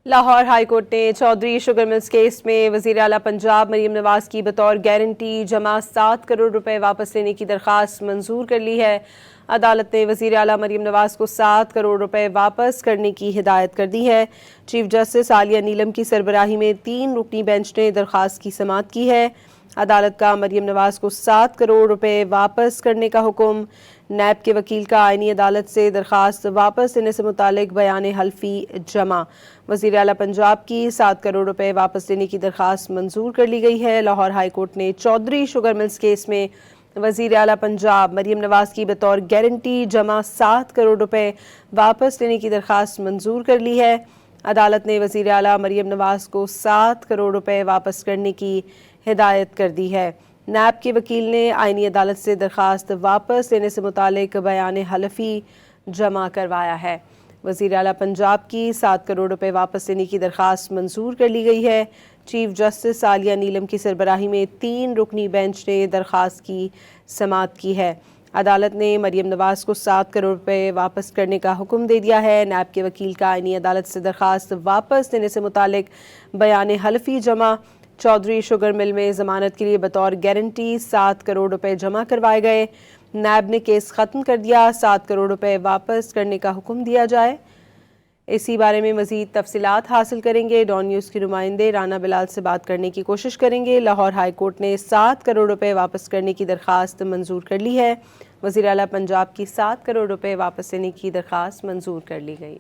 Lahore high court نے Chaudhry sugar mills case میں وزیر اعلیٰ پنجاب مریم نواز کی بطور گارنٹی جمع 7 کروڑ روپے واپس لینے کی درخواست منظور کر لی ہے۔ عدالت نے وزیر اعلیٰ مریم نواز کو 7 کروڑ روپے واپس کرنے کی ہدایت کر دی ہے۔ چیف جسٹس عالیہ نیلم کی سربراہی میں 3 رکنی بینچ نے درخواست کی سماعت کی ہے۔ عدالت کا مریم نواز کو 7 کروڑ روپے واپس کرنے کا حکم۔ نیب کے وکیل کا آئینی عدالت سے درخواست واپس لینے سے متعلق بیان حلفی جمع۔ وزیر اعلیٰ پنجاب کی 7 کروڑ روپے واپس لینے کی درخواست منظور کر لی گئی ہے۔ لاہور ہائی کورٹ نے چودھری شوگر ملز کیس میں وزیر اعلیٰ پنجاب مریم نواز کی بطور گارنٹی جمع 7 کروڑ روپے واپس لینے کی درخواست منظور کر لی ہے۔ عدالت نے وزیر اعلیٰ مریم نواز کو 7 کروڑ روپے واپس کرنے کی ہدایت کر دی ہے۔ نیب کے وکیل نے آئینی عدالت سے درخواست واپس لینے سے متعلق بیان حلفی جمع کروایا ہے۔ وزیر اعلیٰ پنجاب کی 7 کروڑ روپے واپس لینے کی درخواست منظور کر لی گئی ہے۔ چیف جسٹس عالیہ نیلم کی سربراہی میں 3 رکنی بینچ نے درخواست کی سماعت کی ہے۔ عدالت نے مریم نواز کو 7 کروڑ روپے واپس کرنے کا حکم دے دیا ہے۔ نیب کے وکیل کا آئینی عدالت سے درخواست واپس لینے سے متعلق بیان حلفی جمع۔ چودھری شوگر مل میں ضمانت کے لیے بطور گارنٹی 7 کروڑ روپے جمع کروائے گئے۔ نیب نے کیس ختم کر دیا، 7 کروڑ روپے واپس کرنے کا حکم دیا جائے۔ اسی بارے میں مزید تفصیلات حاصل کریں گے۔ ڈان نیوز کے نمائندے رانا بلال سے بات کرنے کی کوشش کریں گے۔ لاہور ہائی کورٹ نے 7 کروڑ روپے واپس کرنے کی درخواست منظور کر لی ہے۔ وزیر اعلیٰ پنجاب کی 7 کروڑ روپے واپس لینے کی درخواست منظور کر لی گئی۔